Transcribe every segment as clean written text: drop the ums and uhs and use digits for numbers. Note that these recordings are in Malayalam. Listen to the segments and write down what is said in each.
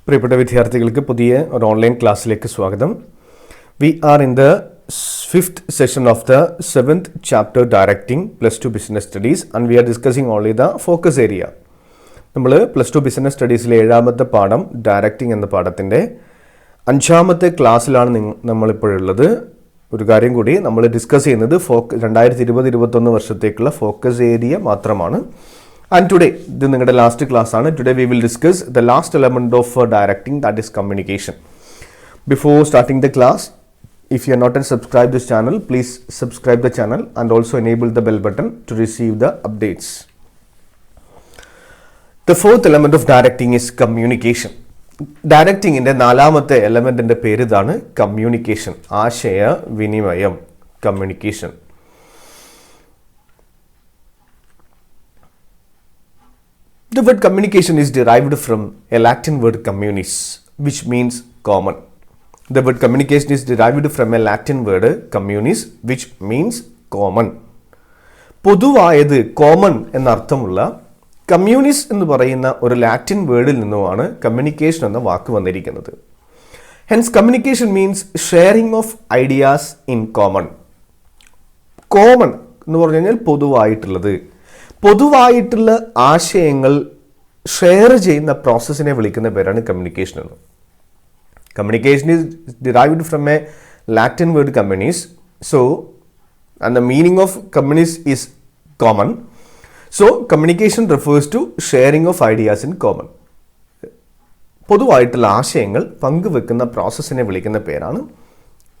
പ്രിയപ്പെട്ട വിദ്യാർത്ഥികൾക്ക് പുതിയ ഒരു ഓൺലൈൻ ക്ലാസ്സിലേക്ക് സ്വാഗതം. We are in the fifth session of the seventh chapter directing +2 business studies and we are discussing only the focus area. നമ്മൾ +2 ബിസിനസ് സ്റ്റഡീസിലെ 7ാമത്തെ പാഠം ഡയറക്റ്റിംഗ് എന്ന പാഠത്തിൻ്റെ 5ാമത്തെ ക്ലാസ്സിലാണ് നമ്മളിപ്പോഴുള്ളത്. ഒരു കാര്യം കൂടി, നമ്മൾ ഡിസ്കസ് ചെയ്യുന്നത് 2020-21 വർഷത്തേക്കുള്ള ഫോക്കസ് ഏരിയ മാത്രമാണ്. And today, this is the last class. Today we will discuss the last element of directing, that is communication. Before starting the class, if you are not yet subscribed this channel, please subscribe the channel and also enable the bell button to receive the updates. The fourth element of directing is communication. Directing in the 4ാമത്തെ element in the പേര് ഇതാണ് communication. ആശയ വിനിമയം, communication. The word communication is derived from a Latin word communis, which means common. The word communication is derived from a Latin word communis, which means common. പൊതുവായത് കോമൺ എന്നർത്ഥമുള്ള കമ്മ്യൂണിസ് എന്ന് പറയുന്ന ഒരു ലാറ്റിൻ വേർഡിൽ നിന്നുമാണ് കമ്മ്യൂണിക്കേഷൻ എന്ന വാക്ക് വന്നിരിക്കുന്നത്. Hence communication means sharing of ideas in common. Common എന്ന് പറഞ്ഞു കഴിഞ്ഞാൽ പൊതുവായിട്ടുള്ള ആശയങ്ങൾ ഷെയർ ചെയ്യുന്ന പ്രോസസ്സിനെ വിളിക്കുന്ന പേരാണ് കമ്മ്യൂണിക്കേഷൻ എന്ന്. Communication is derived from a Latin word communis. So and the meaning of communis is common. So communication refers to sharing of ideas in common. പൊതുവായിട്ടുള്ള ആശയങ്ങൾ പങ്കുവെക്കുന്ന പ്രോസസ്സിനെ വിളിക്കുന്ന പേരാണ്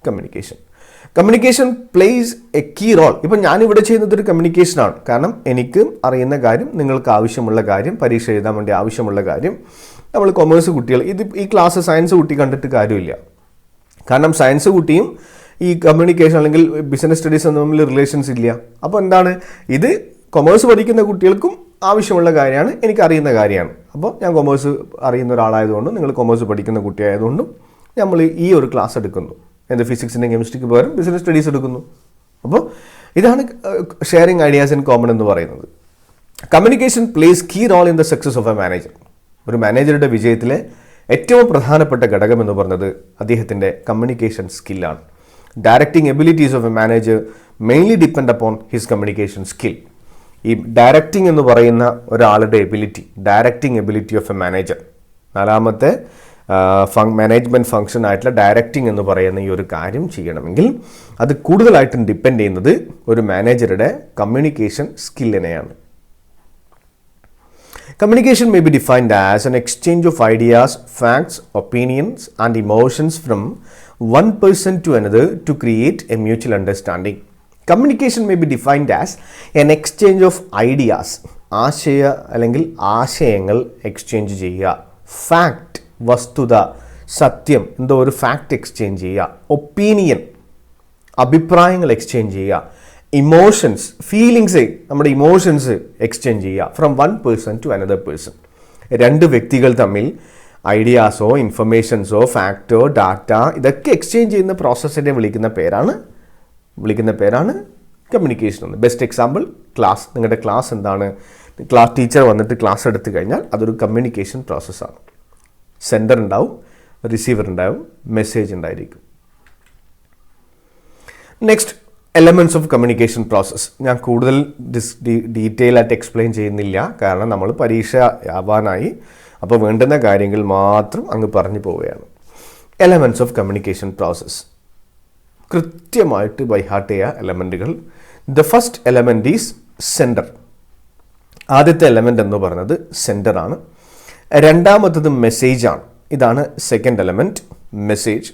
communication. Communication plays a key role. ഇപ്പം ഞാനിവിടെ ചെയ്യുന്നത് ഒരു കമ്മ്യൂണിക്കേഷനാണ്. കാരണം എനിക്ക് അറിയുന്ന കാര്യം, നിങ്ങൾക്ക് ആവശ്യമുള്ള കാര്യം, പരീക്ഷ എഴുതാൻ വേണ്ടി ആവശ്യമുള്ള കാര്യം, നമ്മൾ കൊമേഴ്സ് കുട്ടികൾ, ഈ ക്ലാസ് സയൻസ് കുട്ടി കണ്ടിട്ട് കാര്യമില്ല. കാരണം സയൻസ് കുട്ടിയും ഈ കമ്മ്യൂണിക്കേഷൻ അല്ലെങ്കിൽ ബിസിനസ് സ്റ്റഡീസ് തമ്മിൽ റിലേഷൻസ് ഇല്ല. അപ്പോൾ എന്താണ്, ഇത് കൊമേഴ്സ് പഠിക്കുന്ന കുട്ടികൾക്കും ആവശ്യമുള്ള കാര്യമാണ്, എനിക്കറിയുന്ന കാര്യമാണ്. അപ്പോൾ ഞാൻ കൊമേഴ്സ് അറിയുന്ന ഒരാളായതുകൊണ്ടും നിങ്ങൾ കൊമേഴ്സ് പഠിക്കുന്ന കുട്ടിയായതുകൊണ്ടും നമ്മൾ ഈ ഒരു ക്ലാസ് എടുക്കുന്നു. ഫിസിക്സിൻ്റെ കെമിസ്ട്രിക്ക് പകരം ബിസിനസ് സ്റ്റഡീസ് എടുക്കുന്നു. അപ്പോൾ ഇതാണ് ഷെയറിംഗ് ഐഡിയാസ് ഇൻ കോമൺ എന്ന് പറയുന്നത്. Communication plays key role in the success of a manager. ഒരു മാനേജറുടെ വിജയത്തിലെ ഏറ്റവും പ്രധാനപ്പെട്ട ഘടകം എന്ന് പറയുന്നത് അദ്ദേഹത്തിൻ്റെ കമ്മ്യൂണിക്കേഷൻ സ്കില്ലാണ്. Directing abilities of a manager mainly depend upon his communication skill. ഈ ഡയറക്റ്റിംഗ് എന്ന് പറയുന്ന ഒരാളുടെ directing ability of a manager, 4ാമത്തെ മാനേജ്മെൻറ്റ് ഫംഗ്ഷൻ ആയിട്ടുള്ള ഡയറക്റ്റിംഗ് എന്ന് പറയുന്ന ഈ ഒരു കാര്യം ചെയ്യണമെങ്കിൽ അത് കൂടുതലായിട്ടും ഡിപ്പെൻഡ് ചെയ്യുന്നത് ഒരു മാനേജറുടെ കമ്മ്യൂണിക്കേഷൻ സ്കില്ലിനെയാണ്. Communication may be defined as an exchange of ideas, facts, opinions and emotions from one person to another to create a mutual understanding. Communication may be defined as an exchange of ideas. ആശയങ്ങൾ എക്സ്ചേഞ്ച് ചെയ്യുക. ഫാക്ട്, വസ്തുത, സത്യം, എന്തോ ഒരു ഫാക്ട് എക്സ്ചേഞ്ച് ചെയ്യുക. ഒപ്പീനിയൻ, അഭിപ്രായങ്ങൾ എക്സ്ചേഞ്ച് ചെയ്യുക. ഇമോഷൻസ്, ഫീലിങ്സ്, നമ്മുടെ ഇമോഷൻസ് എക്സ്ചേഞ്ച് ചെയ്യുക. From one person to another person. 2 വ്യക്തികൾ തമ്മിൽ ഐഡിയാസോ ഇൻഫർമേഷൻസോ ഫാക്റ്റോ ഡാറ്റ ഇതൊക്കെ എക്സ്ചേഞ്ച് ചെയ്യുന്ന പ്രോസസ്സിനെ വിളിക്കുന്ന പേരാണ് കമ്മ്യൂണിക്കേഷൻ എന്ന്. Best example class. നിങ്ങളുടെ ക്ലാസ് എന്താണ്? ക്ലാസ് ടീച്ചർ വന്നിട്ട് ക്ലാസ് എടുത്തു കഴിഞ്ഞാൽ അതൊരു കമ്മ്യൂണിക്കേഷൻ പ്രോസസ്സാണ്. സെൻഡർ ഉണ്ടാവും, റിസീവർ ഉണ്ടാവും, മെസ്സേജ് ഉണ്ടായിരിക്കും. Next, elements of communication process. ഞാൻ കൂടുതൽ ഡീറ്റെയിൽ ആയിട്ട് എക്സ്പ്ലെയിൻ ചെയ്യുന്നില്ല, കാരണം നമ്മൾ പരീക്ഷ ആവാനായി. അപ്പോൾ വേണ്ടുന്ന കാര്യങ്ങൾ മാത്രം അങ്ങ് പറഞ്ഞു പോവുകയാണ്. എലമെൻറ്റ്സ് ഓഫ് കമ്മ്യൂണിക്കേഷൻ പ്രോസസ്സ് കൃത്യമായിട്ട് ബൈഹാർട്ട് ചെയ്യുക എലമെൻറ്റുകൾ. The first element is sender. ആദ്യത്തെ എലമെൻ്റ് എന്ന് പറയുന്നത് സെൻഡറാണ്. 2ാമത്തത് മെസ്സേജാണ്. ഇതാണ് സെക്കൻഡ് എലമെൻറ്റ്, മെസ്സേജ്.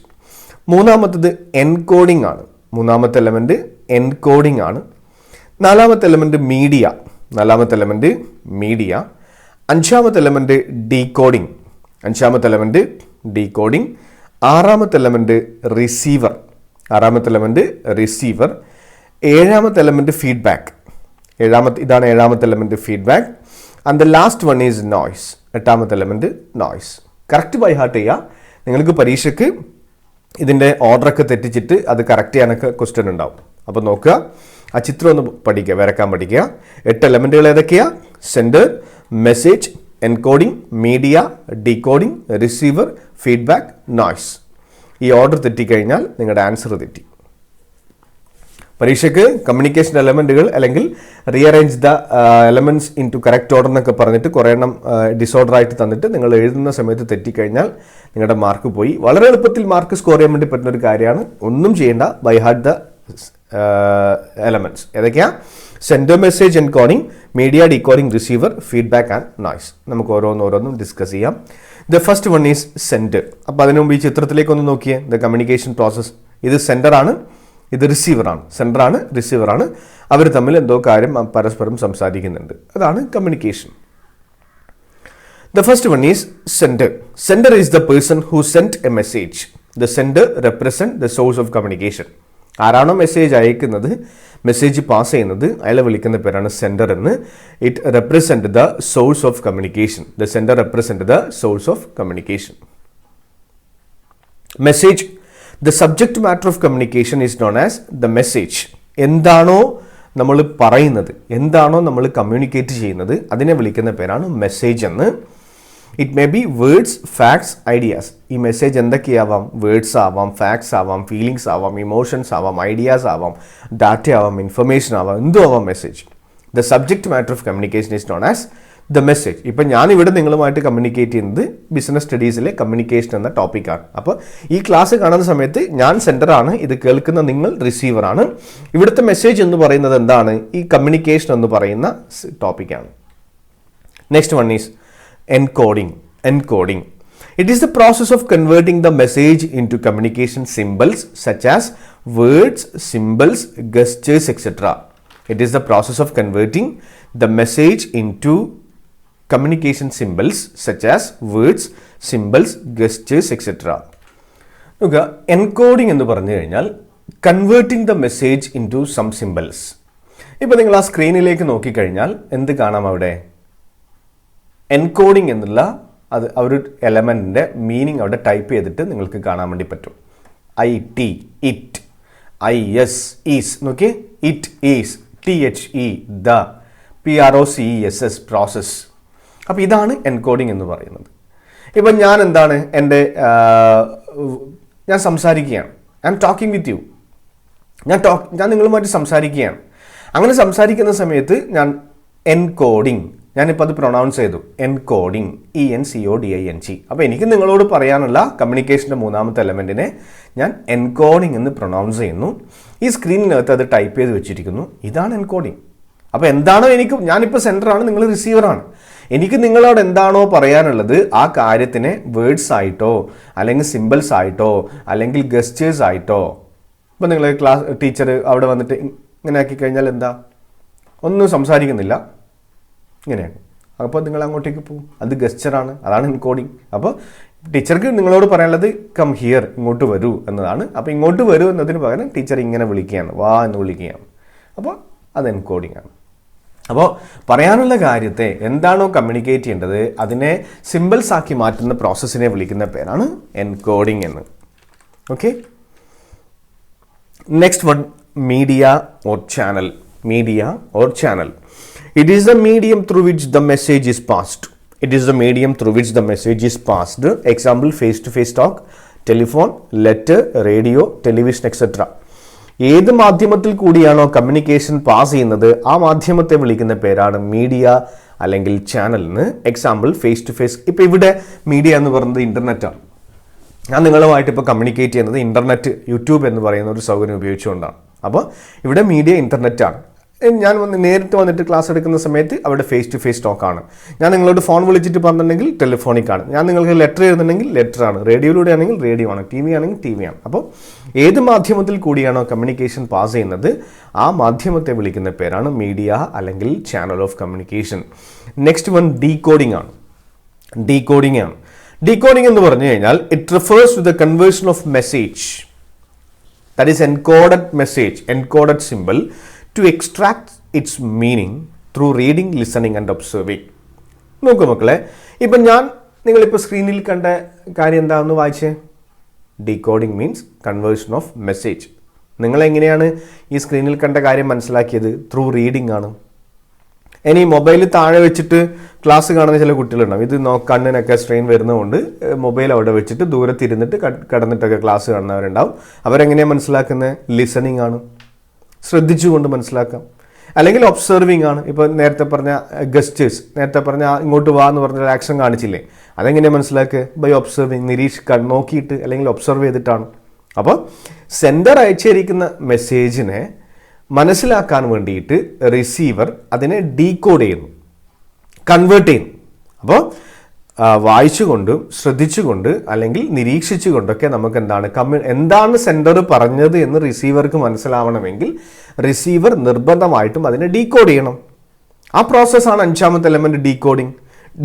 3ാമത്തത് എൻകോഡിംഗ് ആണ്. 3ാമത്തെ എലമെൻറ്റ് എൻകോഡിംഗ് ആണ്. 4ാമത്തെ എലമെൻറ്റ് മീഡിയ. 4ാമത്തെ എലമെൻറ്റ് മീഡിയ. 5ാമത്തെ എലമെൻറ്റ് ഡീകോഡിംഗ്. 5ാമത്തെ എലമെൻറ്റ് ഡീകോഡിംഗ്. 6ാമത്തെ എലമെൻറ്റ് റിസീവർ. 6ാമത്തെ എലമെൻറ്റ് റിസീവർ. 7ാമത്തെ എലമെൻറ്റ് ഫീഡ്ബാക്ക്. ഇതാണ് 7ാമത്തെ element feedback. And the last one is noise. 8ാമത്തെ element noise. Correct by heart ചെയ്യുക. നിങ്ങൾക്ക് പരീക്ഷയ്ക്ക് ഇതിൻ്റെ ഓർഡറൊക്കെ തെറ്റിച്ചിട്ട് അത് കറക്റ്റ് ചെയ്യാനൊക്കെ ക്വസ്റ്റ്യൻ ഉണ്ടാവും. അപ്പോൾ നോക്കുക, ആ ചിത്രം ഒന്ന് പഠിക്കുക, വരക്കാൻ പഠിക്കുക. 8 എലമെൻറ്റുകൾ ഏതൊക്കെയാണ്? Sender, message, encoding, media, decoding, receiver, feedback, noise. ഈ ഓർഡർ തെറ്റിക്കഴിഞ്ഞാൽ നിങ്ങളുടെ ആൻസർ തെറ്റി. പരീക്ഷയ്ക്ക് കമ്മ്യൂണിക്കേഷൻ എലമെൻറ്റുകൾ അല്ലെങ്കിൽ rearrange the elements into correct order എന്നൊക്കെ പറഞ്ഞിട്ട് കുറേ എണ്ണം ഡിസോർഡർ ആയിട്ട് തന്നിട്ട് നിങ്ങൾ എഴുതുന്ന സമയത്ത് തെറ്റിക്കഴിഞ്ഞാൽ നിങ്ങളുടെ മാർക്ക് പോയി. വളരെ എളുപ്പത്തിൽ മാർക്ക് സ്കോർ ചെയ്യാൻ വേണ്ടി പറ്റുന്ന ഒരു കാര്യമാണ്. ഒന്നും ചെയ്യേണ്ട, ബൈ ഹാർട്ട് ദ എലമെൻറ്റ്സ്. ഏതൊക്കെയാണ്? Sender, message, encoding, media, decoding, receiver, feedback and noise. നമുക്ക് ഓരോന്നും ഡിസ്കസ് ചെയ്യാം. The first one is sender. അപ്പോൾ അതിനു മുമ്പ് ഈ ചിത്രത്തിലേക്കൊന്ന് നോക്കിയേ. The communication process. ഇത് സെൻഡറാണ്, ഇത് റിസീവറാണ്. സെൻഡറാണ്, റിസീവറാണ്. അവർ തമ്മിൽ എന്തോ കാര്യം പരസ്പരം സംസാരിക്കുന്നുണ്ട്. അതാണ് communication. The first one is sender. Sender is the person who sent a message. The sender represent the source of communication. ആരാണോ മെസ്സേജ് അയക്കുന്നത്, മെസ്സേജ് പാസ് ചെയ്യുന്നത്, അയാളെ വിളിക്കുന്ന പേരാണ് സെൻഡർ എന്ന്. It represent the source of communication. The sender represent the source of communication. Message. The subject matter of communication is known as the message. എന്താണോ നമ്മൾ പറയുന്നത്, എന്താണോ നമ്മൾ കമ്മ്യൂണിക്കേറ്റ് ചെയ്യുന്നത്, അതിനെ വിളിക്കുന്ന പേരാണ് മെസ്സേജ് എന്ന്. It may be words, facts, ideas. ഈ മെസ്സേജ് എന്തൊക്കെയാവാം? വേർഡ്സ് ആവാം, ഫാക്ട്സ് ആവാം, ഫീലിങ്സ് ആവാം, ഇമോഷൻസ് ആവാം, ഐഡിയാസ് ആവാം, ഡാറ്റ ആവാം, ഇൻഫർമേഷൻ ആവാം, എന്തും ആവാം message. The subject matter of communication is known as the message. ഇപ്പം ഞാനിവിടെ നിങ്ങളുമായിട്ട് കമ്മ്യൂണിക്കേറ്റ് ചെയ്യുന്നത് ബിസിനസ് സ്റ്റഡീസിലെ കമ്മ്യൂണിക്കേഷൻ എന്ന ടോപ്പിക്കാണ്. അപ്പോൾ ഈ ക്ലാസ് കാണുന്ന സമയത്ത് ഞാൻ സെൻറ്ററാണ്, ഇത് കേൾക്കുന്ന നിങ്ങൾ റിസീവറാണ്. ഇവിടുത്തെ മെസ്സേജ് എന്ന് പറയുന്നത് എന്താണ്? ഈ കമ്മ്യൂണിക്കേഷൻ എന്ന് പറയുന്ന ടോപ്പിക്കാണ്. Next one is encoding. Encoding. It is the process of converting the message into communication symbols such as words, symbols, gestures, etc. It is the process of converting the message into communication symbols such as words, symbols, gestures, etc. നോക്കുക, എൻകോഡിംഗ് എന്ന് പറഞ്ഞു കഴിഞ്ഞാൽ converting the message into some symbols. ഇപ്പോൾ നിങ്ങൾ ആ സ്ക്രീനിലേക്ക് നോക്കിക്കഴിഞ്ഞാൽ എന്ത് കാണാം? അവിടെ എൻകോഡിംഗ് എന്നുള്ള അത് ഒരു എലമെൻറ്റിൻ്റെ മീനിങ് അവിടെ ടൈപ്പ് ചെയ്തിട്ട് നിങ്ങൾക്ക് കാണാൻ വേണ്ടി പറ്റും. IT, it, IS, is. നോക്കിയേ, it is, THE, the, PROCESS, process. അപ്പോൾ ഇതാണ് എൻകോഡിംഗ് എന്ന് പറയുന്നത്. ഇപ്പം ഞാൻ എന്താണ്, ഞാൻ സംസാരിക്കുകയാണ്. I am talking with you. ഞാൻ നിങ്ങളുമായിട്ട് സംസാരിക്കുകയാണ്. അങ്ങനെ സംസാരിക്കുന്ന സമയത്ത് ഞാൻ എൻകോഡിംഗ്, ഞാനിപ്പോൾ അത് പ്രൊനൗൺസ് ചെയ്തു, എൻകോഡിംഗ്, ENCODING. അപ്പോൾ എനിക്ക് നിങ്ങളോട് പറയാനുള്ള കമ്മ്യൂണിക്കേഷൻ്റെ മൂന്നാമത്തെ എലമെൻറ്റിനെ ഞാൻ എൻകോഡിംഗ് എന്ന് പ്രൊനൗൺസ് ചെയ്യുന്നു. ഈ സ്ക്രീനിനകത്ത് അത് ടൈപ്പ് ചെയ്ത് വെച്ചിരിക്കുന്നു. ഇതാണ് എൻകോഡിംഗ്. അപ്പോൾ എന്താണോ ഞാനിപ്പോൾ സെൻറ്ററാണ്, നിങ്ങൾ റിസീവറാണ്. എനിക്ക് നിങ്ങളോട് എന്താണോ പറയാനുള്ളത് ആ കാര്യത്തിനെ വേർഡ്സ് ആയിട്ടോ അല്ലെങ്കിൽ സിമ്പിൾസ് ആയിട്ടോ അല്ലെങ്കിൽ ഗസ്റ്റേഴ്സ് ആയിട്ടോ, ഇപ്പോൾ നിങ്ങൾ ടീച്ചർ അവിടെ വന്നിട്ട് ഇങ്ങനെ ആക്കി കഴിഞ്ഞാൽ എന്താ, ഒന്നും സംസാരിക്കുന്നില്ല, ഇങ്ങനെയാണ്. അപ്പോൾ നിങ്ങൾ അങ്ങോട്ടേക്ക് പോകും, അത് ഗസ്റ്ററാണ്, അതാണ് എൻകോഡിംഗ്. അപ്പോൾ ടീച്ചർക്ക് നിങ്ങളോട് പറയാനുള്ളത് കം ഹിയർ, ഇങ്ങോട്ട് വരൂ എന്നതാണ്. അപ്പോൾ ഇങ്ങോട്ട് വരൂ എന്നതിന് പകരം ടീച്ചർ ഇങ്ങനെ വിളിക്കുകയാണ്, വാ എന്ന് വിളിക്കുകയാണ്. അപ്പോൾ അത് എൻകോഡിംഗ് ആണ്. അപ്പോൾ പറയാനുള്ള കാര്യത്തെ എന്താണോ കമ്മ്യൂണിക്കേറ്റ് ചെയ്യേണ്ടത് അതിനെ സിമ്പിൾസ് ആക്കി മാറ്റുന്ന പ്രോസസ്സിനെ വിളിക്കുന്ന പേരാണ് എൻകോഡിംഗ് എന്ന്. Okay, next one, media or channel. Media or channel. It is the medium through which the message is passed. It is the medium through which the message is passed. Example, face-to-face talk, telephone, letter, radio, television, etc. ഏത് മാധ്യമത്തിൽ കൂടിയാണോ കമ്മ്യൂണിക്കേഷൻ പാസ് ചെയ്യുന്നത് ആ മാധ്യമത്തെ വിളിക്കുന്ന പേരാണ് മീഡിയ അല്ലെങ്കിൽ ചാനൽ എന്ന്. Example, face to face. ഇപ്പോൾ ഇവിടെ മീഡിയ എന്ന് പറയുന്നത് ഇൻ്റർനെറ്റാണ്. ഞാൻ നിങ്ങളുമായിട്ട് ഇപ്പോൾ കമ്മ്യൂണിക്കേറ്റ് ചെയ്യുന്നത് ഇൻ്റർനെറ്റ്, യൂട്യൂബ് എന്ന് പറയുന്ന ഒരു സൗകര്യം ഉപയോഗിച്ചുകൊണ്ടാണ്. അപ്പോൾ ഇവിടെ മീഡിയ ഇൻ്റർനെറ്റാണ്. ഞാൻ നേരിട്ട് വന്നിട്ട് ക്ലാസ് എടുക്കുന്ന സമയത്ത് അവിടെ ഫേസ് ടു ഫേസ് ടോക്കാണ്. ഞാൻ നിങ്ങളോട് ഫോൺ വിളിച്ചിട്ട് പറഞ്ഞിട്ടുണ്ടെങ്കിൽ ടെലിഫോണിക്കാണ്. ഞാൻ നിങ്ങൾക്ക് ലെറ്റർ എഴുതുന്നുണ്ടെങ്കിൽ ലെറ്ററാണ്. റേഡിയോയിലൂടെ ആണെങ്കിൽ റേഡിയോ ആണ്. TV ആണെങ്കിൽ TV ആണ്. അപ്പോൾ ഏത് മാധ്യമത്തിൽ കൂടിയാണോ കമ്മ്യൂണിക്കേഷൻ പാസ് ചെയ്യുന്നത് ആ മാധ്യമത്തെ വിളിക്കുന്ന പേരാണ് മീഡിയ അല്ലെങ്കിൽ channel of communication. Next one, decoding ആണ്. ഡീകോഡിംഗ് ആണ്. ഡീകോഡിംഗ് എന്ന് പറഞ്ഞു കഴിഞ്ഞാൽ it refers to the conversion of message, that is encoded message, encoded symbol, to extract its meaning through reading, listening and observing. നോക്കൂ മക്കളെ, ഇപ്പം നിങ്ങളിപ്പോൾ സ്ക്രീനിൽ കണ്ട കാര്യം എന്താണെന്ന് വായിച്ചേ. Decoding means conversion of message. നിങ്ങളെങ്ങനെയാണ് ഈ സ്ക്രീനിൽ കണ്ട കാര്യം മനസ്സിലാക്കിയത്? ത്രൂ റീഡിംഗ് ആണ്. ഇനി മൊബൈൽ താഴെ വെച്ചിട്ട് ക്ലാസ് കാണുന്ന ചില കുട്ടികളുണ്ടാവും. ഇത് കണ്ണിനൊക്കെ സ്ട്രെയിൻ വരുന്നതുകൊണ്ട് മൊബൈൽ അവിടെ വെച്ചിട്ട് ദൂരത്തിരുന്നിട്ട് കിടന്നിട്ടൊക്കെ ക്ലാസ് കാണുന്നവരുണ്ടാവും. അവരെങ്ങനെയാണ് മനസ്സിലാക്കുന്നത്? ലിസണിങ് ആണ്, ശ്രദ്ധിച്ചുകൊണ്ട് മനസ്സിലാക്കാം. അല്ലെങ്കിൽ ഒബ്സർവിങ് ആണ്. ഇപ്പോൾ നേരത്തെ പറഞ്ഞ ഗസ്റ്റേഴ്സ്, നേരത്തെ പറഞ്ഞ ഇങ്ങോട്ട് വാ എന്ന് പറഞ്ഞ ആക്ഷൻ കാണിച്ചില്ലേ, അതെങ്ങനെയാണ് മനസ്സിലാക്കുക? ബൈ ഒബ്സർവിങ്, നിരീക്ഷിക്കാൻ, നോക്കിയിട്ട് അല്ലെങ്കിൽ ഒബ്സർവ് ചെയ്തിട്ടാണ്. അപ്പോൾ സെൻഡർ അയച്ചിരിക്കുന്ന മെസ്സേജിനെ മനസ്സിലാക്കാൻ വേണ്ടിയിട്ട് റിസീവർ അതിനെ ഡീകോഡ് ചെയ്യുന്നു, കൺവേർട്ട് ചെയ്യുന്നു. അപ്പോൾ വായിച്ചുകൊണ്ടും ശ്രദ്ധിച്ചുകൊണ്ട് അല്ലെങ്കിൽ നിരീക്ഷിച്ചുകൊണ്ടൊക്കെ നമുക്ക് എന്താണ് സെൻഡർ പറഞ്ഞത് എന്ന് റിസീവർക്ക് മനസ്സിലാവണമെങ്കിൽ റിസീവർ നിർബന്ധമായിട്ടും അതിനെ ഡീകോഡ് ചെയ്യണം. ആ പ്രോസസ്സാണ് അഞ്ചാമത്തെ element, decoding.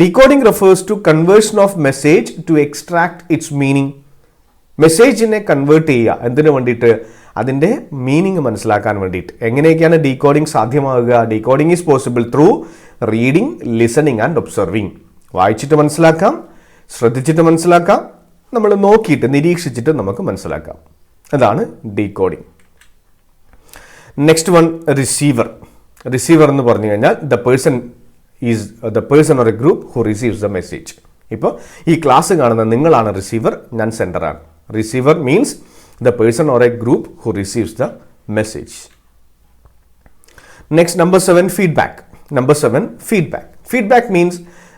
Decoding refers to conversion of message to extract its meaning. മെസ്സേജിനെ കൺവേർട്ട് ചെയ്യുക എന്തിനു വേണ്ടിയിട്ട്? അതിൻ്റെ മീനിങ് മനസ്സിലാക്കാൻ വേണ്ടിയിട്ട്. എങ്ങനെയൊക്കെയാണ് ഡീകോഡിംഗ് സാധ്യമാവുക? Decoding is possible through reading, listening and observing. വായിച്ചിട്ട് മനസ്സിലാക്കാം, ശ്രദ്ധിച്ചിട്ട് മനസ്സിലാക്കാം, നമ്മൾ നോക്കിയിട്ട് നിരീക്ഷിച്ചിട്ട് നമുക്ക് മനസ്സിലാക്കാം. അതാണ് decoding. Next one, receiver. Receiver എന്ന് പറഞ്ഞു കഴിഞ്ഞാൽ the person or a group who receives the message. ഇപ്പോൾ ഈ ക്ലാസ് കാണുന്ന നിങ്ങളാണ് റിസീവർ, ഞാൻ സെൻഡറാണ്. Receiver means the person or a group who receives the message. Next, number 7, feedback. Number 7, feedback. Feedback means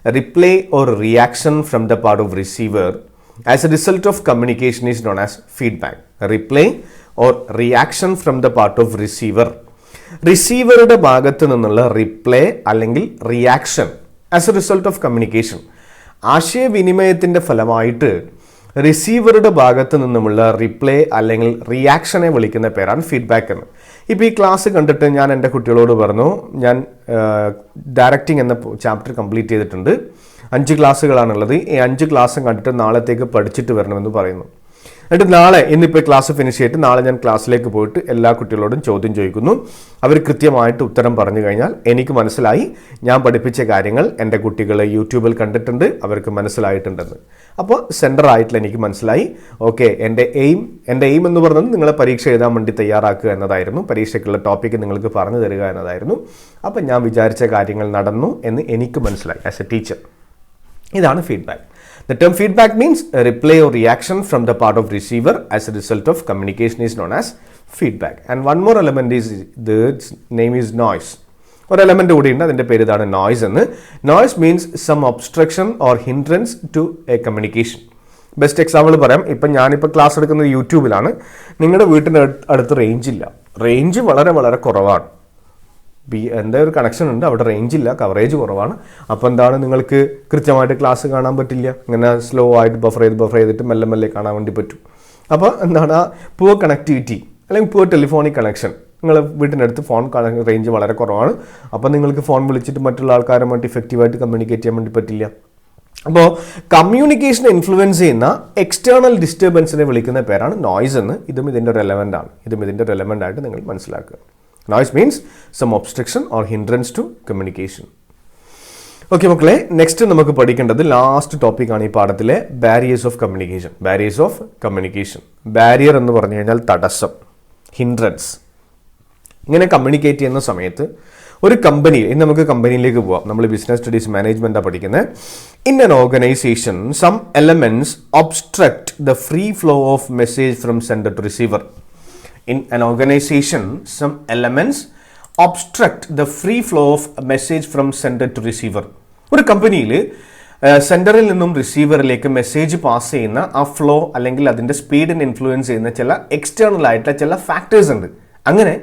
a reply or reaction from the part of receiver as a result of communication is known as feedback. A reply or reaction from the part of receiver. റിസീവറുടെ ഭാഗത്ത് നിന്നുള്ള റിപ്ലൈ അല്ലെങ്കിൽ reaction as a result of communication, ആശയവിനിമയത്തിൻ്റെ ഫലമായിട്ട് റിസീവറുടെ ഭാഗത്ത് നിന്നുമുള്ള റിപ്ലൈ അല്ലെങ്കിൽ റിയാക്ഷനെ വിളിക്കുന്ന പേരാണ് ഫീഡ്ബാക്ക് എന്ന്. ഇപ്പോൾ ഈ ക്ലാസ് കണ്ടിട്ട് ഞാൻ എൻ്റെ കുട്ടികളോട് പറഞ്ഞു, ഞാൻ ഡയറക്റ്റിംഗ് എന്ന ചാപ്റ്റർ കംപ്ലീറ്റ് ചെയ്തിട്ടുണ്ട്, 5 ക്ലാസ്സുകളാണുള്ളത്, ഈ 5 ക്ലാസ്സും കണ്ടിട്ട് നാളത്തേക്ക് പഠിച്ചിട്ട് വരണമെന്ന് പറയുന്നു. എന്നിട്ട് നാളെ, ഇന്നിപ്പോൾ ക്ലാസ് ഫിനിഷ് ചെയ്തിട്ട് നാളെ ഞാൻ ക്ലാസ്സിലേക്ക് പോയിട്ട് എല്ലാ കുട്ടികളോടും ചോദ്യം ചോദിക്കുന്നു. അവർ കൃത്യമായിട്ട് ഉത്തരം പറഞ്ഞു കഴിഞ്ഞാൽ എനിക്ക് മനസ്സിലായി ഞാൻ പഠിപ്പിച്ച കാര്യങ്ങൾ എൻ്റെ കുട്ടികൾ യൂട്യൂബിൽ കണ്ടിട്ടുണ്ട്, അവർക്ക് മനസ്സിലായിട്ടുണ്ടെന്ന്. അപ്പോൾ സെൻറ്റർ ആയിട്ടുള്ള എനിക്ക് മനസ്സിലായി, ഓക്കെ, എൻ്റെ എയിം എന്ന് പറഞ്ഞത് നിങ്ങളെ പരീക്ഷ എഴുതാൻ വേണ്ടി തയ്യാറാക്കുക എന്നതായിരുന്നു, പരീക്ഷയ്ക്കുള്ള ടോപ്പിക്ക് നിങ്ങൾക്ക് പറഞ്ഞു തരിക എന്നതായിരുന്നു. അപ്പം ഞാൻ വിചാരിച്ച കാര്യങ്ങൾ നടന്നു എന്ന് എനിക്ക് മനസ്സിലായി ആസ് എ ടീച്ചർ. ഇതാണ് feedback. The term feedback means a reply or reaction from the part of receiver as a result of communication is known as feedback. And one more element is, the name is noise. ഒരു എലമെന്റ് കൂടിയുണ്ട്, അതിൻ്റെ പേര് ഇതാണ് നോയ്സ് എന്ന്. Noise means some obstruction or hindrance to a communication. Best example പറയാം, ഇപ്പം ഞാനിപ്പോൾ ക്ലാസ് എടുക്കുന്നത് യൂട്യൂബിലാണ്. നിങ്ങളുടെ വീട്ടിൻ്റെ അടുത്ത് റേഞ്ച് വളരെ വളരെ കുറവാണ്. എന്താ ഒരു കണക്ഷൻ ഉണ്ട്, അവിടെ റേഞ്ച് ഇല്ല, കവറേജ് കുറവാണ്. അപ്പോൾ എന്താണ്, നിങ്ങൾക്ക് കൃത്യമായിട്ട് ക്ലാസ് കാണാൻ പറ്റില്ല. ഇങ്ങനെ സ്ലോ ആയിട്ട് ബഫർ ചെയ്തിട്ട് മെല്ലെ കാണാൻ വേണ്ടി പറ്റും. അപ്പോൾ എന്താണ്, ആ പുവർ കണക്ടിവിറ്റി അല്ലെങ്കിൽ പുവർ ടെലിഫോണിക് കണക്ഷൻ. നിങ്ങൾ വീട്ടിനടുത്ത് ഫോൺ റേഞ്ച് വളരെ കുറവാണ്. അപ്പോൾ നിങ്ങൾക്ക് ഫോൺ വിളിച്ചിട്ട് മറ്റുള്ള ആൾക്കാരുമായിട്ട് ഇഫക്റ്റീവായിട്ട് കമ്മ്യൂണിക്കേറ്റ് ചെയ്യാൻ വേണ്ടി പറ്റില്ല. അപ്പോൾ കമ്മ്യൂണിക്കേഷനെ ഇൻഫ്ലുവൻസ് ചെയ്യുന്ന എക്സ്റ്റേണൽ ഡിസ്റ്റർബൻസിനെ വിളിക്കുന്ന പേരാണ് നോയ്സ് എന്ന്. ഇതും ഇതിൻ്റെ ഒരു എലമെൻ്റ് ആണ്. ആയിട്ട് നിങ്ങൾ മനസ്സിലാക്കുക. Noise means some obstruction or hindrance to communication. Okay മക്കളെ, നെക്സ്റ്റ് നമുക്ക് പഠിക്കേണ്ടത് ലാസ്റ്റ് ടോപ്പിക്കാണ് ഈ പാഠത്തിലെ ബാരിയേഴ്സ് ഓഫ് കമ്മ്യൂണിക്കേഷൻ. ബാരിയർ എന്ന് പറഞ്ഞു കഴിഞ്ഞാൽ തടസ്സം, ഹിൻഡ്രൻസ്. ഇങ്ങനെ കമ്മ്യൂണിക്കേറ്റ് ചെയ്യുന്ന സമയത്ത് ഒരു കമ്പനിയിൽ, ഇന്ന് നമുക്ക് കമ്പനിയിലേക്ക് പോവാം, നമ്മൾ ബിസിനസ് സ്റ്റഡീസ് മാനേജ്മെൻറ്റാണ് പഠിക്കുന്നത്. In an organisation some elements obstruct the free flow of message from sender to receiver. In an organization, some elements obstruct the free flow of a message from sender to receiver. ഒരു കമ്പനിയിൽ സെൻഡറിൽ നിന്നും റിസീവറിലേക്ക് മെസ്സേജ് പാസ് ചെയ്യുന്ന ആ ഫ്ലോ അല്ലെങ്കിൽ അതിൻ്റെ സ്പീഡിനെ ഇൻഫ്ലുവൻസ് ചെയ്യുന്ന ചില എക്സ്റ്റേണൽ ആയിട്ടുള്ള ചില ഫാക്ടേഴ്സ് ഉണ്ട്. അങ്ങനെ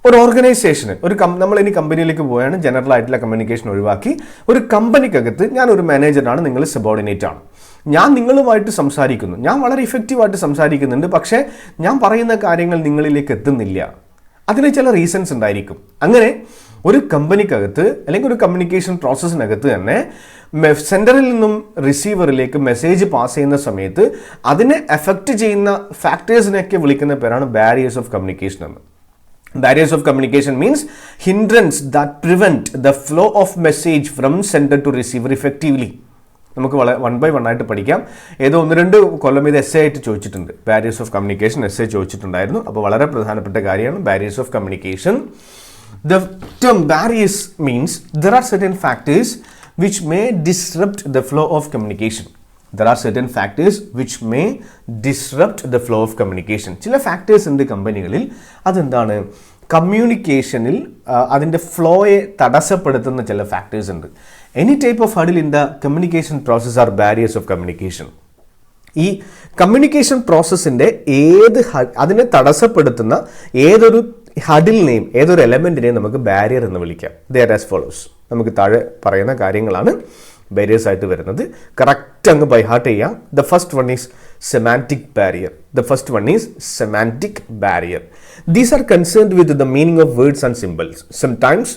ഒരു ഓർഗനൈസേഷന് നമ്മൾ ഇനി കമ്പനിയിലേക്ക് പോയാണ്, ജനറൽ ആയിട്ടുള്ള കമ്മ്യൂണിക്കേഷൻ ഒഴിവാക്കി. ഒരു കമ്പനിക്കകത്ത് ഞാൻ ഒരു മാനേജറാണ്, നിങ്ങൾ സബോർഡിനേറ്റ് ആണ്. ഞാൻ നിങ്ങളുമായിട്ട് സംസാരിക്കുന്നു, ഞാൻ വളരെ ഇഫക്റ്റീവായിട്ട് സംസാരിക്കുന്നുണ്ട്, പക്ഷേ ഞാൻ പറയുന്ന കാര്യങ്ങൾ നിങ്ങളിലേക്ക് എത്തുന്നില്ല. അതിന് ചില റീസൺസ് ഉണ്ടായിരിക്കും. അങ്ങനെ ഒരു കമ്പനിക്കകത്ത് അല്ലെങ്കിൽ ഒരു കമ്മ്യൂണിക്കേഷൻ പ്രോസസ്സിനകത്ത് തന്നെ സെൻഡറിൽ നിന്നും റിസീവറിലേക്ക് മെസ്സേജ് പാസ് ചെയ്യുന്ന സമയത്ത് അതിനെ എഫക്റ്റ് ചെയ്യുന്ന ഫാക്ടേഴ്സിനെയൊക്കെ വിളിക്കുന്ന പേരാണ് ബാരിയേഴ്സ് ഓഫ് കമ്മ്യൂണിക്കേഷൻ എന്ന്. Barriers of communication means hindrance that prevent the flow of message from sender to receiver effectively. നമുക്ക് 1 by 1 ആയിട്ട് പഠിക്കാം. ഏതോ 1-2 കൊല്ലം ഇത് എസ്സേ ആയിട്ട് ചോദിച്ചിട്ടുണ്ട്. ബാരിയേഴ്സ് ഓഫ് കമ്മ്യൂണിക്കേഷൻ എസ്സേ ചോദിച്ചിട്ടുണ്ടായിരുന്നു. അപ്പോൾ വളരെ പ്രധാനപ്പെട്ട കാര്യമാണ് barriers of communication. The term barriers means there are certain factors which may disrupt the flow of communication. There are certain factors which may disrupt the flow of communication. ചില ഫാക്ടേഴ്സ് ഉണ്ട് കമ്പനികളിൽ, അതെന്താണ്, കമ്മ്യൂണിക്കേഷനിൽ അതിൻ്റെ ഫ്ലോയെ തടസ്സപ്പെടുത്തുന്ന ചില ഫാക്ടേഴ്സ് ഉണ്ട്. Any type of hurdle in the communication process are barriers of communication. ഈ കമ്മ്യൂണിക്കേഷൻ പ്രോസസ്സിൻ്റെ അതിനെ തടസ്സപ്പെടുത്തുന്ന ഏതൊരു ഹഡിലിനെയും ഏതൊരു എലമെൻറ്റിനെയും നമുക്ക് ബാരിയർ എന്ന് വിളിക്കാം. They are as follows. നമുക്ക് താഴെ പറയുന്ന കാര്യങ്ങളാണ് ബാരിയേഴ്സ് ആയിട്ട് വരുന്നത്. കറക്റ്റ് അങ്ങ് ബൈ ഹാർട്ട് ചെയ്യാം. The first one is semantic barrier. These are concerned with the meaning of words and symbols. Sometimes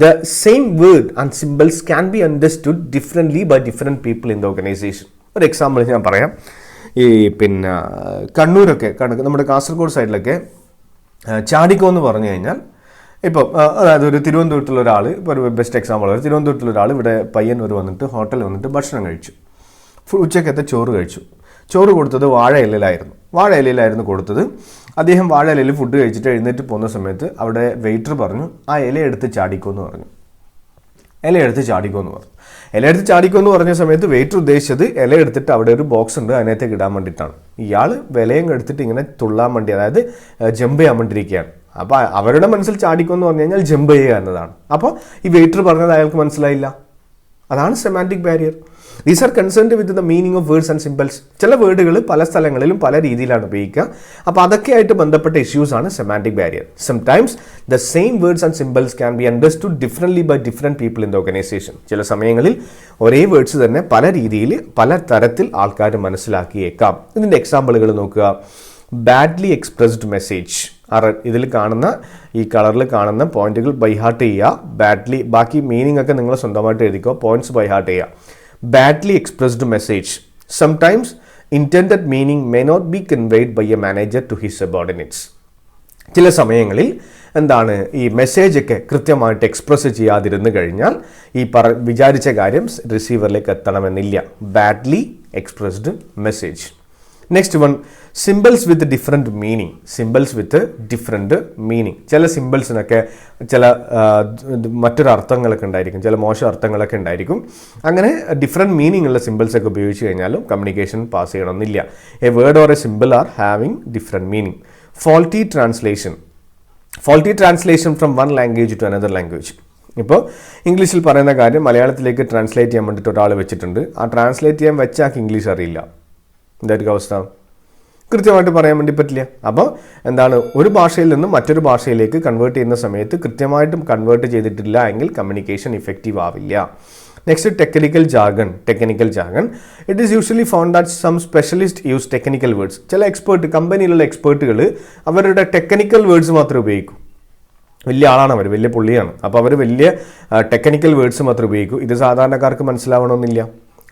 the same word and symbols can be understood differently by different people in the organization. ഒരു എക്സാമ്പിൾ ഞാൻ പറയാം. ഈ പിന്നെ കണ്ണൂരൊക്കെ നമ്മുടെ കാസർഗോഡ് സൈഡിലൊക്കെ ചാടിക്കോ എന്ന് പറഞ്ഞു കഴിഞ്ഞാൽ, ഇപ്പോൾ അതായത് ഒരു തിരുവനന്തപുരത്തുള്ള ഒരാൾ, ഇപ്പോൾ ഒരു ബെസ്റ്റ് എക്സാമ്പിൾ, തിരുവനന്തപുരത്തുള്ള ഒരാൾ ഇവിടെ പയ്യന്നൂർ വന്നിട്ട് ഹോട്ടലിൽ വന്നിട്ട് ഭക്ഷണം കഴിച്ചു. ഉച്ചക്കത്തെ ചോറ് കഴിച്ചു. ചോറ് കൊടുത്തത് വാഴ ഇലയിലായിരുന്നു കൊടുത്തത്. അദ്ദേഹം വാഴ ഇലയിൽ ഫുഡ് കഴിച്ചിട്ട് എഴുന്നേറ്റ് പോകുന്ന സമയത്ത് അവിടെ വെയിറ്റർ പറഞ്ഞു, ആ ഇലയെടുത്ത് ചാടിക്കോ എന്ന് പറഞ്ഞു. ഇലയെടുത്ത് ചാടിക്കോ എന്ന് പറഞ്ഞ സമയത്ത് വെയിറ്റർ ഉദ്ദേശിച്ചത് ഇല എടുത്തിട്ട് അവിടെ ഒരു ബോക്സ് ഉണ്ട്, അതിനകത്തേക്ക് ഇടാൻ വേണ്ടിയിട്ടാണ്. ഇയാൾ വിലയും എടുത്തിട്ട് ഇങ്ങനെ തുള്ളാൻ വേണ്ടി, അതായത് ജമ്പ് ചെയ്യാൻ വേണ്ടിയിരിക്കുകയാണ്. അപ്പോൾ അവരുടെ മനസ്സിൽ ചാടിക്കോ എന്ന് പറഞ്ഞു കഴിഞ്ഞാൽ ജമ്പ് ചെയ്യുക എന്നതാണ്. അപ്പോൾ ഈ വെയിറ്റർ പറഞ്ഞത് അയാൾക്ക് മനസ്സിലായില്ല. അതാണ് semantic barrier. These are concerned with the meaning of words and symbols. ചില വേർഡുകൾ പല സ്ഥലങ്ങളിലും പല രീതിയിലാണ് ഉപയോഗിക്കുക. അപ്പോൾ അതൊക്കെയായിട്ട് ബന്ധപ്പെട്ട ഇഷ്യൂസ് ആണ് semantic barrier. Sometimes the same words and symbols can be understood differently by different people in the organisation. ചില സമയങ്ങളിൽ ഒരേ വേർഡ്സ് തന്നെ പല രീതിയിൽ പല തരത്തിൽ ആൾക്കാർ മനസ്സിലാക്കിയേക്കാം. ഇതിൻ്റെ എക്സാമ്പിളുകൾ നോക്കുക. Badly expressed message. ഇതിൽ കാണുന്ന ഈ കളറിൽ കാണുന്ന പോയിന്റുകൾ ബൈ ഹാർട്ട് ചെയ്യുക. ബാഡ്ലി, ബാക്കി മീനിങ് ഒക്കെ നിങ്ങൾ സ്വന്തമായിട്ട് എഴുതിക്കോ. പോയിന്റ്സ് ബൈ ഹാർട്ട് ചെയ്യുക. Badly expressed message. Sometimes intended meaning may not be conveyed by a manager to his subordinates. ചില സമയങ്ങളിൽ എന്താണ്, ഈ മെസ്സേജൊക്കെ കൃത്യമായിട്ട് എക്സ്പ്രസ് ചെയ്യാതിരുന്നു കഴിഞ്ഞാൽ ഈ വിചാരിച്ച കാര്യം റിസീവറിലേക്ക് എത്തണമെന്നില്ല. Badly expressed message. Next one, symbols with different meaning. ചില സിമ്പിൾസിനൊക്കെ ചില മറ്റൊരു അർത്ഥങ്ങളൊക്കെ ഉണ്ടായിരിക്കും, ചില മോശം അർത്ഥങ്ങളൊക്കെ ഉണ്ടായിരിക്കും. അങ്ങനെ ഡിഫറെൻറ്റ് മീനിങ് ഉള്ള സിമ്പിൾസ് ഒക്കെ ഉപയോഗിച്ച് കഴിഞ്ഞാലും കമ്മ്യൂണിക്കേഷൻ പാസ് ചെയ്യണമെന്നില്ല. A word or a symbol are having different meaning. Faulty translation from one language to another language. ഇപ്പോൾ ഇംഗ്ലീഷിൽ പറയുന്ന കാര്യം മലയാളത്തിലേക്ക് ട്രാൻസ്ലേറ്റ് ചെയ്യാൻ വേണ്ടിയിട്ട് ഒരാൾ വെച്ചിട്ടുണ്ട്. ആ ട്രാൻസ്ലേറ്റ് ചെയ്യാൻ വെച്ചാൽ ഇംഗ്ലീഷ് അറിയില്ല. എന്തായിരിക്കും അവസ്ഥ? കൃത്യമായിട്ട് പറയാൻ വേണ്ടി പറ്റില്ല. അപ്പോൾ എന്താണ്, ഒരു ഭാഷയിൽ നിന്നും മറ്റൊരു ഭാഷയിലേക്ക് കൺവേർട്ട് ചെയ്യുന്ന സമയത്ത് കൃത്യമായിട്ടും കൺവേർട്ട് ചെയ്തിട്ടില്ല എങ്കിൽ കമ്മ്യൂണിക്കേഷൻ ഇഫക്റ്റീവ് ആവില്ല. Next, technical jargon. It is usually found that some specialist use technical words. ചില കമ്പനിയിലുള്ള എക്സ്പേർട്ടുകൾ അവരുടെ ടെക്നിക്കൽ വേർഡ്സ് മാത്രമേ ഉപയോഗിക്കൂ. വലിയ ആളാണ് അവർ, വലിയ പുള്ളിയാണ്. അപ്പോൾ അവർ വലിയ ടെക്നിക്കൽ വേർഡ്സ് മാത്രമേ ഉപയോഗിക്കൂ. ഇത് സാധാരണക്കാർക്ക് മനസ്സിലാവണമെന്നില്ല.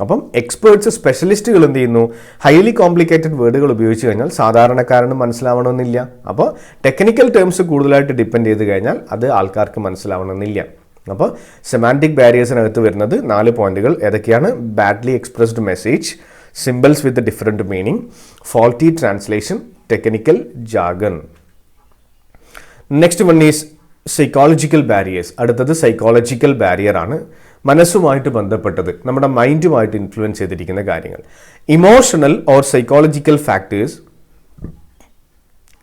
അപ്പം എക്സ്പേർട്സ്, സ്പെഷ്യലിസ്റ്റുകൾ എന്ത് ചെയ്യുന്നു, ഹൈലി കോംപ്ലിക്കേറ്റഡ് വേർഡുകൾ ഉപയോഗിച്ച് കഴിഞ്ഞാൽ സാധാരണക്കാരന് മനസ്സിലാവണമെന്നില്ല. അപ്പോൾ ടെക്നിക്കൽ ടേംസ് കൂടുതലായിട്ട് ഡിപ്പെൻഡ് ചെയ്ത് കഴിഞ്ഞാൽ അത് ആൾക്കാർക്ക് മനസ്സിലാവണമെന്നില്ല. അപ്പോൾ സെമാൻറ്റിക് ബാരിയേഴ്സിനകത്ത് വരുന്നത് 4 പോയിന്റുകൾ ഏതൊക്കെയാണ്? Badly expressed message, symbols with different meaning, faulty translation, technical jargon. Next one is psychological barriers. അടുത്തത് സൈക്കോളജിക്കൽ ബാരിയർ ആണ്. മനസ്സുമായിട്ട് ബന്ധപ്പെട്ടത്, നമ്മുടെ മൈൻഡുമായിട്ട് ഇൻഫ്ലുവൻസ് ചെയ്തിരിക്കുന്ന കാര്യങ്ങൾ. Emotional or psychological factors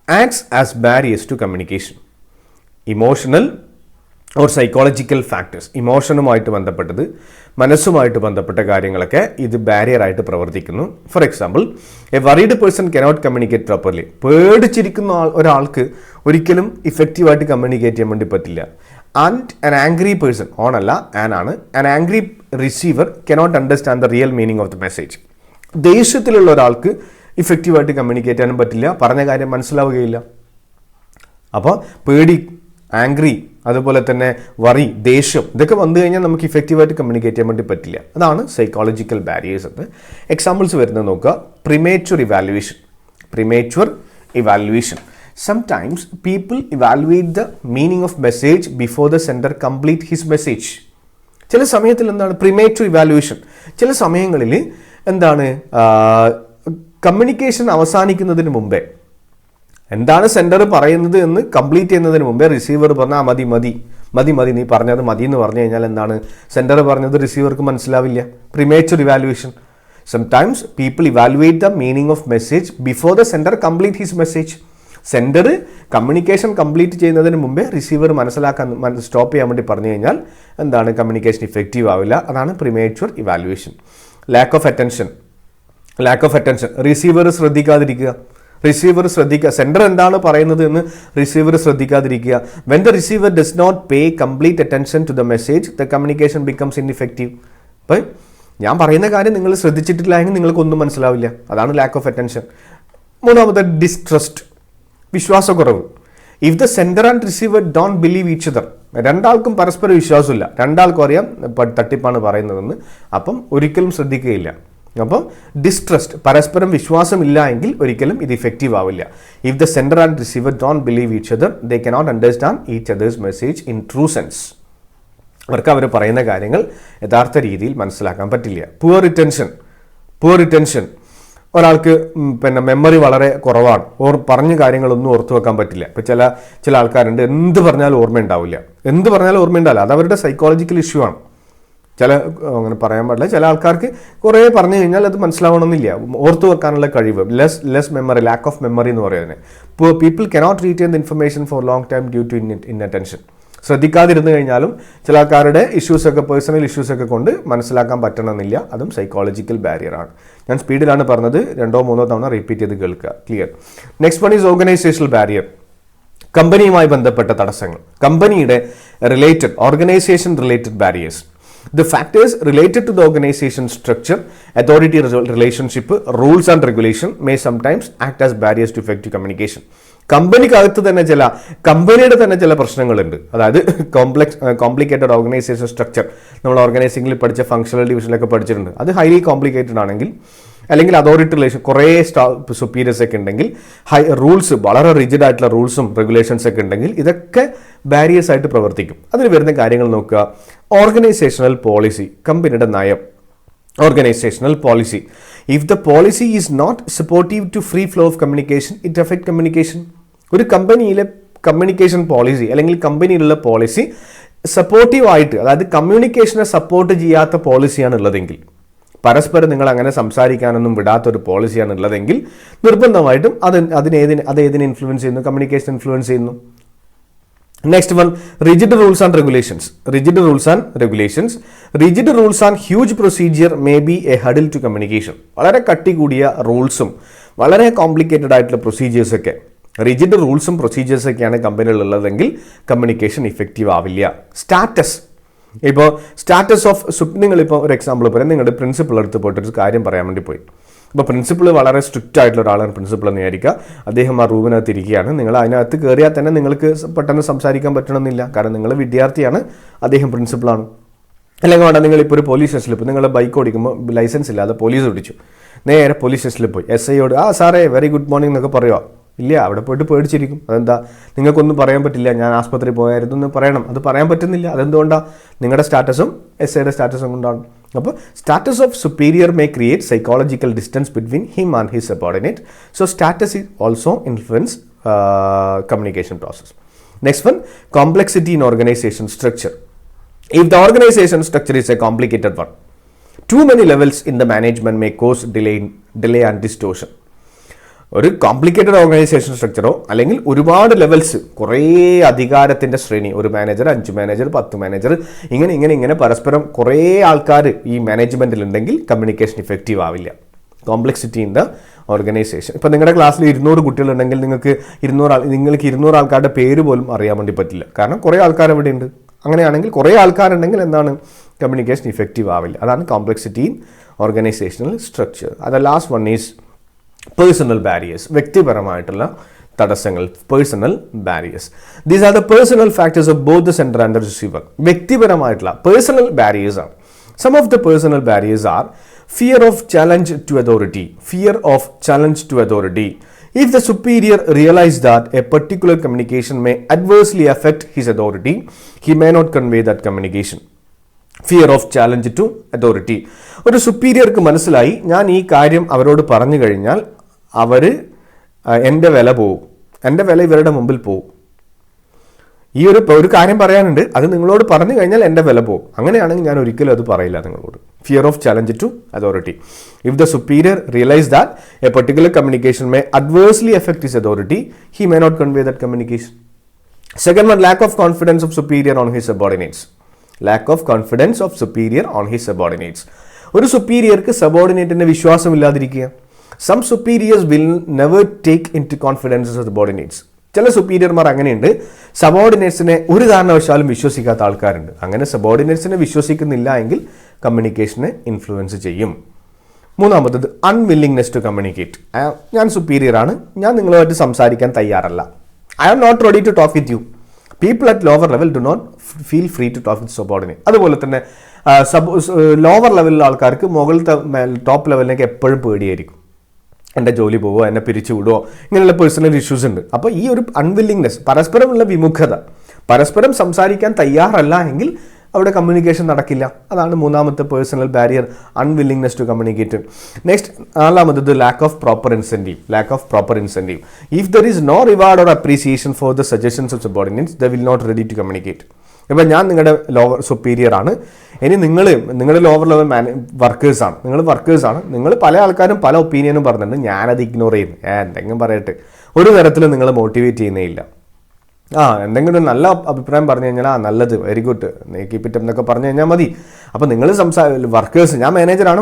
acts as barriers to communication. Emotional or psychological factors, ഇമോഷനുമായിട്ട് ബന്ധപ്പെട്ടത്, മനസ്സുമായിട്ട് ബന്ധപ്പെട്ട കാര്യങ്ങളൊക്കെ ഇത് ബാരിയറായിട്ട് പ്രവർത്തിക്കുന്നു. For example, a worried person cannot communicate properly. പേടിച്ചിരിക്കുന്ന ഒരാൾക്ക് ഒരിക്കലും ഇഫക്റ്റീവായിട്ട് കമ്മ്യൂണിക്കേറ്റ് ചെയ്യാൻ വേണ്ടി പറ്റില്ല. ആൻഡ് ആൻ ആംഗ്രി പേഴ്സൺ, ഓണല്ല ആൻ ആണ്, an angry receiver cannot understand the real meaning of the message. ദേഷ്യത്തിലുള്ള ഒരാൾക്ക് ഇഫക്റ്റീവായിട്ട് കമ്മ്യൂണിക്കേറ്റ് ചെയ്യാനും പറ്റില്ല, പറഞ്ഞ കാര്യം മനസ്സിലാവുകയില്ല. അപ്പോൾ പേടി, ആംഗ്രി, അതുപോലെ തന്നെ വറി, ദേഷ്യം, ഇതൊക്കെ വന്നു കഴിഞ്ഞാൽ നമുക്ക് ഇഫക്റ്റീവായിട്ട് കമ്മ്യൂണിക്കേറ്റ് ചെയ്യാൻ വേണ്ടി പറ്റില്ല. അതാണ് സൈക്കോളജിക്കൽ ബാരിയേഴ്സ് എന്ന്. എക്സാമ്പിൾസ് വരുന്നത് നോക്കുക. പ്രിമേച്വർ evaluation. Sometimes people evaluate the meaning of message before the sender complete his message. ചില സമയത്തിൽ എന്താണ് പ്രിമേച്വർ ഇവാലുവേഷൻ? ചില സമയങ്ങളിൽ എന്താണ് കമ്മ്യൂണിക്കേഷൻ അവസാനിക്കുന്നതിന് മുമ്പേ എന്താണ് സെൻഡർ പറയുന്നത് എന്ന് കംപ്ലീറ്റ് ചെയ്യുന്നതിന് മുമ്പേ റിസീവർ പറഞ്ഞാൽ മതി മതി മതി മതി നീ പറഞ്ഞത് മതി എന്ന് പറഞ്ഞു കഴിഞ്ഞാൽ എന്താണ് സെൻഡർ പറഞ്ഞത് റിസീവർക്ക് മനസ്സിലാവില്ല. Premature evaluation. Sometimes people evaluate the meaning of message before the sender complete his message. Sender communication complete ചെയ്യുന്നതിന് മുമ്പേ റിസീവർ സ്റ്റോപ്പ് ചെയ്യാൻ വേണ്ടി പറഞ്ഞു കഴിഞ്ഞാൽ എന്താണ് കമ്മ്യൂണിക്കേഷൻ ഇഫക്റ്റീവ് ആവില്ല. അതാണ് premature evaluation. Lack of attention. Receiver ശ്രദ്ധിക്കാതിരിക്കുക. സെൻഡർ എന്താണ് പറയുന്നത് എന്ന് റിസീവർ ശ്രദ്ധിക്കാതിരിക്കുക. When the receiver does not pay complete attention to the message the communication becomes ineffective. അപ്പം ഞാൻ പറയുന്ന കാര്യം നിങ്ങൾ ശ്രദ്ധിച്ചിട്ടില്ല എങ്കിൽ നിങ്ങൾക്കൊന്നും മനസ്സിലാവില്ല. അതാണ് ലാക്ക് ഓഫ് അറ്റൻഷൻ. മൂന്നാമത്തെ ഡിസ്ട്രസ്റ്റ്, വിശ്വാസക്കുറവ്. If the sender and receiver don't believe each other, രണ്ടാൾക്കും പരസ്പരം വിശ്വാസമില്ല, രണ്ടാൾക്കും അറിയാം തട്ടിപ്പാണ് പറയുന്നതെന്ന്, അപ്പം ഒരിക്കലും ശ്രദ്ധിക്കുകയില്ല. അപ്പം ഡിസ്ട്രസ്റ്റ്, പരസ്പരം വിശ്വാസമില്ല എങ്കിൽ ഒരിക്കലും ഇത് ഇഫക്റ്റീവ് ആവില്ല. If the sender and receiver don't believe each other they cannot understand each others message in true sense. അവർക്ക് അവർ പറയുന്ന കാര്യങ്ങൾ യഥാർത്ഥ രീതിയിൽ മനസ്സിലാക്കാൻ പറ്റില്ല. Poor retention. ഒരാൾക്ക് മെമ്മറി വളരെ കുറവാണ്, പറഞ്ഞ കാര്യങ്ങളൊന്നും ഓർത്തു വെക്കാൻ പറ്റില്ല. ഇപ്പം ചില ആൾക്കാരുണ്ട് എന്ത് പറഞ്ഞാലും ഓർമ്മയുണ്ടാവില്ല. അത് അവരുടെ സൈക്കോളജിക്കൽ ഇഷ്യൂ ആണ്. അങ്ങനെ പറയാൻ പാടില്ല. ചില ആൾക്കാർക്ക് കുറേ പറഞ്ഞു കഴിഞ്ഞാൽ അത് മനസ്സിലാവണമെന്നില്ല. ഓർത്തു വെക്കാനുള്ള കഴിവ്, less memory, lack of memory എന്ന് പറയുന്നത്. People cannot retain the information for long time due to inattention. ശ്രദ്ധിക്കാതിരുന്നു കഴിഞ്ഞാലും ചില ആൾക്കാരുടെ പേഴ്സണൽ ഇഷ്യൂസൊക്കെ കൊണ്ട് മനസ്സിലാക്കാൻ പറ്റണമെന്നില്ല. അതും സൈക്കോളജിക്കൽ ബാരിയറാണ്. ഞാൻ സ്പീഡിലാണ് പറഞ്ഞത്, 2-3 തവണ റിപ്പീറ്റ് ചെയ്ത് കേൾക്കുക. Clear. Next one is organisational barrier. കമ്പനിയുമായി ബന്ധപ്പെട്ട തടസ്സങ്ങൾ. കമ്പനിയുടെ organisation related barriers. The factors related to the organization structure, authority relationship, rules and regulation may sometimes act as barriers to effective communication. കമ്പനിക്കകത്ത് തന്നെ കമ്പനിയുടെ തന്നെ ചില പ്രശ്നങ്ങളുണ്ട്. അതായത് കോംപ്ലിക്കേറ്റഡ് ഓർഗനൈസേഷൻ സ്ട്രക്ചർ. നമ്മൾ ഓർഗനൈസിംഗിൽ പഠിച്ച ഫങ്ഷണൽ ഡിവിഷനിലൊക്കെ പഠിച്ചിട്ടുണ്ട്. അത് ഹൈലി കോംപ്ലിക്കേറ്റഡ് ആണെങ്കിൽ, അല്ലെങ്കിൽ അതോറിറ്റി റിലേഷൻ കുറേ സുപ്പീരിയേഴ്സ് ഒക്കെ ഉണ്ടെങ്കിൽ, റൂൾസ് വളരെ റിജിഡ് ആയിട്ടുള്ള റൂൾസും റെഗുലേഷൻസ് ഒക്കെ ഉണ്ടെങ്കിൽ ഇതൊക്കെ ബാരിയേഴ്സ് ആയിട്ട് പ്രവർത്തിക്കും. അതിൽ വരുന്ന കാര്യങ്ങൾ നോക്കുക. ഓർഗനൈസേഷണൽ പോളിസി, കമ്പനിയുടെ നയം. Organisational policy. If the policy is not supportive to free flow of communication it affect communication. ഒരു കമ്പനിയിലെ കമ്മ്യൂണിക്കേഷൻ പോളിസി അല്ലെങ്കിൽ കമ്പനിയിലുള്ള പോളിസി സപ്പോർട്ടീവ് ആയിട്ട്, അതായത് കമ്മ്യൂണിക്കേഷനെ സപ്പോർട്ട് ചെയ്യാത്ത പോളിസിയാണ് ഉള്ളതെങ്കിൽ, പരസ്പരം നിങ്ങൾ അങ്ങനെ സംസാരിക്കാനൊന്നും വിടാത്തൊരു പോളിസിയാണ് ഉള്ളതെങ്കിൽ നിർബന്ധമായിട്ടും അത് ഏതിനെ ഇൻഫ്ലുവൻസ് ചെയ്യുന്നു? കമ്മ്യൂണിക്കേഷൻ ഇൻഫ്ലുവൻസ് ചെയ്യുന്നു. Next one, rigid rules and regulations. Rigid rules and huge procedure may be a hurdle to communication. വളരെ കട്ടി കൂടിയ റൂൾസും വളരെ കോംപ്ലിക്കേറ്റഡ് ആയിട്ടുള്ള പ്രൊസീജിയേഴ്സൊക്കെ, റിജിഡ് റൂൾസും പ്രൊസീജിയേഴ്സൊക്കെയാണ് കമ്പനിയിലുള്ളതെങ്കിൽ കമ്മ്യൂണിക്കേഷൻ ഇഫക്റ്റീവ് ആവില്ല. ഇപ്പോൾ സ്റ്റാറ്റസ് ഓഫ് നിങ്ങളിപ്പോൾ ഒരു എക്സാമ്പിൾ പറയാം. നിങ്ങളുടെ പ്രിൻസിപ്പൾ അടുത്ത് പോയിട്ടൊരു കാര്യം പറയാൻ വേണ്ടി പോയി. ഇപ്പോൾ പ്രിൻസിപ്പൾ വളരെ സ്ട്രിക്റ്റ് ആയിട്ടുള്ള ഒരാളാണ് പ്രിൻസിപ്പൾ എന്ന് വിചാരിക്കുക. അദ്ദേഹം ആ റൂമിനകത്ത് ഇരിക്കുകയാണ്. നിങ്ങൾ അതിനകത്ത് കയറിയാൽ തന്നെ നിങ്ങൾക്ക് പെട്ടെന്ന് സംസാരിക്കാൻ പറ്റണമെന്നില്ല. കാരണം നിങ്ങൾ വിദ്യാർത്ഥിയാണ്, അദ്ദേഹം പ്രിൻസിപ്പളാണ്. അല്ലെങ്കിൽ വേണ്ട, നിങ്ങളിപ്പോൾ ഒരു പോലീസ് സ്റ്റേഷനിൽ ഇപ്പോൾ നിങ്ങൾ ബൈക്ക് ഓടിക്കുമ്പോൾ ലൈസൻസ് ഇല്ലാതെ പോലീസ് പിടിച്ചു. നേരെ പോലീസ് സ്റ്റേഷനിൽ പോയി SIയോട് സാറേ വെരി ഗുഡ് മോർണിംഗ് എന്നൊക്കെ പറയുമോ? ഇല്ല, അവിടെ പോയിട്ട് പേടിച്ചിരിക്കും. അതെന്താ? നിങ്ങൾക്കൊന്നും പറയാൻ പറ്റില്ല, ഞാൻ ആസ്പത്രി പോയായിരുന്നു എന്ന് പറയണം. അത് പറയാൻ പറ്റുന്നില്ല. അതെന്തുകൊണ്ടാണ്? നിങ്ങളുടെ സ്റ്റാറ്റസും SIയുടെ സ്റ്റാറ്റസും കൊണ്ടാണ്. അപ്പോൾ status of superior may create psychological distance between him and his subordinate. So status is also influence communication process. Next one, complexity in organisation structure. If the organization structure is a complicated one, too many levels in the management may cause delay and distortion. ഒരു കോംപ്ലിക്കേറ്റഡ് ഓർഗനൈസേഷൻ സ്ട്രക്ചറോ അല്ലെങ്കിൽ ഒരുപാട് ലെവൽസ്, കുറേ അധികാരത്തിൻ്റെ ശ്രേണി, ഒരു മാനേജർ, 5 മാനേജർ, 10 മാനേജർ, ഇങ്ങനെ പരസ്പരം കുറേ ആൾക്കാർ ഈ മാനേജ്മെൻറ്റിലുണ്ടെങ്കിൽ കമ്മ്യൂണിക്കേഷൻ ഇഫക്റ്റീവ് ആവില്ല. Complexity in the organisation. ഇപ്പോൾ നിങ്ങളുടെ ക്ലാസ്സിൽ 200 കുട്ടികളുണ്ടെങ്കിൽ നിങ്ങൾക്ക് 200 ആൾക്കാരുടെ പേര് പോലും അറിയാൻ വേണ്ടി പറ്റില്ല. കാരണം കുറേ ആൾക്കാർ അവിടെ ഉണ്ട്. അങ്ങനെയാണെങ്കിൽ കുറേ ആൾക്കാരുണ്ടെങ്കിൽ എന്താണ്? കമ്മ്യൂണിക്കേഷൻ ഇഫക്റ്റീവ് ആവില്ല. അതാണ് കോംപ്ലെക്സിറ്റി ഇൻ ഓർഗനൈസേഷണൽ സ്ട്രക്ചർ. അത് last one is personal barriers. വ്യക്തിപരമായിട്ടുള്ള തടസ്സങ്ങൾ, personal barriers. These are the personal factors of both the sender and the receiver. വ്യക്തിപരമായിട്ടുള്ള പേഴ്സണൽ ബാരിയേഴ്സ് ആണ്. Some of the personal barriers are fear of challenge to authority. If the superior realizes that a particular communication may adversely affect his authority, he may not convey that communication. Fear of challenge to authority. ഒരു സുപ്പീരിയർക്ക് മനസ്സിലായി ഞാൻ ഈ കാര്യം അവരോട് പറഞ്ഞു കഴിഞ്ഞാൽ അവർ എൻ്റെ വില പോവും, എൻ്റെ വില ഇവരുടെ മുമ്പിൽ പോകും. ഈ ഒരു കാര്യം പറയാനുണ്ട്, അത് നിങ്ങളോട് പറഞ്ഞു കഴിഞ്ഞാൽ എൻ്റെ വില പോകും. അങ്ങനെയാണെങ്കിൽ ഞാൻ ഒരിക്കലും അത് പറയില്ല നിങ്ങളോട്. Fear of challenge to authority. If the superior realise that a particular communication may adversely effect his authority, he may not convey that communication. Second one, lack of confidence of superior on his subordinates. lack of confidence of superior on his subordinates. ഒരു സുപ്പീരിയർക്ക് സബോർഡിനേറ്റിന്റെ വിശ്വാസമില്ലാതിരിക്കുക. Some superiors will never take in to confidence of subordinates. ചില സുപ്പീരിയർമാർ അങ്ങനെയുണ്ട്, സബോർഡിനേറ്റ്സിനെ ഒരു കാരണവശാലും വിശ്വസിക്കാത്ത ആൾക്കാരുണ്ട്. അങ്ങനെ സബോർഡിനേറ്റ്സിനെ വിശ്വസിക്കുന്നില്ല എങ്കിൽ കമ്മ്യൂണിക്കേഷനെ ഇൻഫ്ലുവൻസ് ചെയ്യും. മൂന്നാമത്തത് അൺവില്ലിങ്നെസ് ടു കമ്മ്യൂണിക്കേറ്റ്. ഞാൻ സുപ്പീരിയർ ആണ്, ഞാൻ നിങ്ങളുമായിട്ട് സംസാരിക്കാൻ തയ്യാറല്ല. I am not ready to talk with you. People at lower level do not feel free to talk with subordinate. അതുപോലെ തന്നെ ലോവർ ലെവലിലുള്ള ആൾക്കാർക്ക് മുകളിലത്തെ ടോപ്പ് ലെവലിലേക്ക് എപ്പോഴും പേടിയായിരിക്കും. എൻ്റെ ജോലി പോവോ, എന്നെ പിരിച്ചു വിടുമോ, ഇങ്ങനെയുള്ള പേഴ്സണൽ ഇഷ്യൂസ് ഉണ്ട്. അപ്പോൾ ഈ ഒരു അൺവില്ലിങ്നെസ്, പരസ്പരമുള്ള വിമുഖത, പരസ്പരം സംസാരിക്കാൻ തയ്യാറല്ല എങ്കിൽ അവിടെ കമ്മ്യൂണിക്കേഷൻ നടക്കില്ല. അതാണ് മൂന്നാമത്തെ personal barrier, unwillingness to communicate. Next, നാലാമത്തത് lack of proper incentive. Lack of proper incentive. If there is no reward or appreciation for the suggestions of subordinates, the will not ready to communicate. ഇപ്പം ഞാൻ നിങ്ങളുടെ ലോവർ സുപ്പീരിയർ ആണ്, ഇനി നിങ്ങളുടെ ലോവർ ലെവൽ വർക്കേഴ്സാണ്, നിങ്ങൾ പല ആൾക്കാരും പല ഒപ്പീനിയനും പറഞ്ഞിട്ടുണ്ട്, ഞാനത് ഇഗ്നോർ ചെയ്യുന്നു. എന്തെങ്കിലും പറയട്ടെ, ഒരു തരത്തിലും നിങ്ങൾ മോട്ടിവേറ്റ് ചെയ്യുന്നേയില്ല. എന്തെങ്കിലും നല്ല അഭിപ്രായം പറഞ്ഞു കഴിഞ്ഞാൽ നല്ലത്, വെരി ഗുഡ്, കീപ് ഇറ്റ് എന്നൊക്കെ പറഞ്ഞു കഴിഞ്ഞാൽ മതി. അപ്പോൾ നിങ്ങൾ വർക്കേഴ്സ്, ഞാൻ മാനേജറാണ്,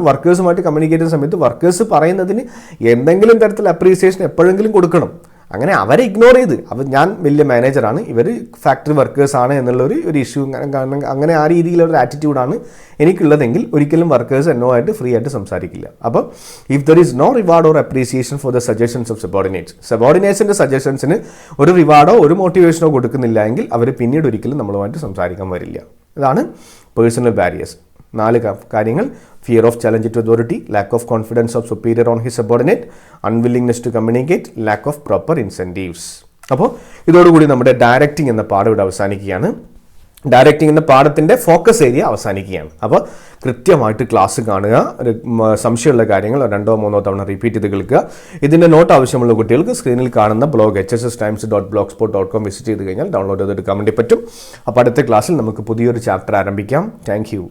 വർക്കേഴ്സുമായിട്ട് കമ്മ്യൂണിക്കേറ്റ് ചെയ്യുന്ന സമയത്ത് വർക്കേഴ്സ് പറയുന്നതിന് എന്തെങ്കിലും തരത്തിൽ അപ്രീസിയേഷൻ എപ്പോഴെങ്കിലും കൊടുക്കണം. അങ്ങനെ അവരെ ഇഗ്നോർ ചെയ്ത്, ഞാൻ വലിയ മാനേജറാണ്, ഇവർ ഫാക്ടറി വർക്കേഴ്സാണ് എന്നുള്ളൊരു ഇഷ്യൂ, അങ്ങനെ ആ രീതിയിലുള്ള ആറ്റിറ്റ്യൂഡാണ് എനിക്കുള്ളതെങ്കിൽ ഒരിക്കലും വർക്കേഴ്സ് എന്നോമായിട്ട് ഫ്രീ ആയിട്ട് സംസാരിക്കില്ല. അപ്പോൾ if there is no reward or appreciation for the suggestions of സബോർഡിനേറ്റ്സിൻ്റെ സജഷൻസിന് ഒരു റിവാർഡോ ഒരു മോട്ടിവേഷനോ കൊടുക്കുന്നില്ല എങ്കിൽ അവർ പിന്നീട് ഒരിക്കലും നമ്മളുമായിട്ട് സംസാരിക്കാൻ വരില്ല. ഇതാണ് പേഴ്സണൽ ബാരിയേഴ്സ്. 4 കാര്യങ്ങൾ: fear of challenge to authority, lack of confidence of superior on his subordinate, unwillingness to communicate, lack of proper incentives. അപ്പോൾ ഇതോടുകൂടി നമ്മുടെ ഡയറക്റ്റിംഗ് എന്ന പാഠം ഇവിടെ അവസാനിക്കുകയാണ്. ഡയറക്റ്റിംഗ് എന്ന പാഠത്തിൻ്റെ ഫോക്കസ് ഏരിയ അവസാനിക്കുകയാണ്. അപ്പോൾ കൃത്യമായിട്ട് ക്ലാസ് കാണുക, സംശയമുള്ള കാര്യങ്ങൾ 2 3 തവണ റിപ്പീറ്റ് ചെയ്ത് കേൾക്കുക. ഇതിൻ്റെ നോട്ട് ആവശ്യമുള്ള കുട്ടികൾക്ക് സ്ക്രീനിൽ കാണുന്ന ബ്ലോഗ് hsstimes.blogspot.com വിസിറ്റ് ചെയ്ത് കഴിഞ്ഞാൽ ഡൗൺലോഡ് ചെയ്തെടുക്കാൻ വേണ്ടി പറ്റും. അപ്പോൾ അടുത്ത ക്ലാസ്സിൽ നമുക്ക് പുതിയൊരു ചാപ്റ്റർ ആരംഭിക്കാം. Thank you.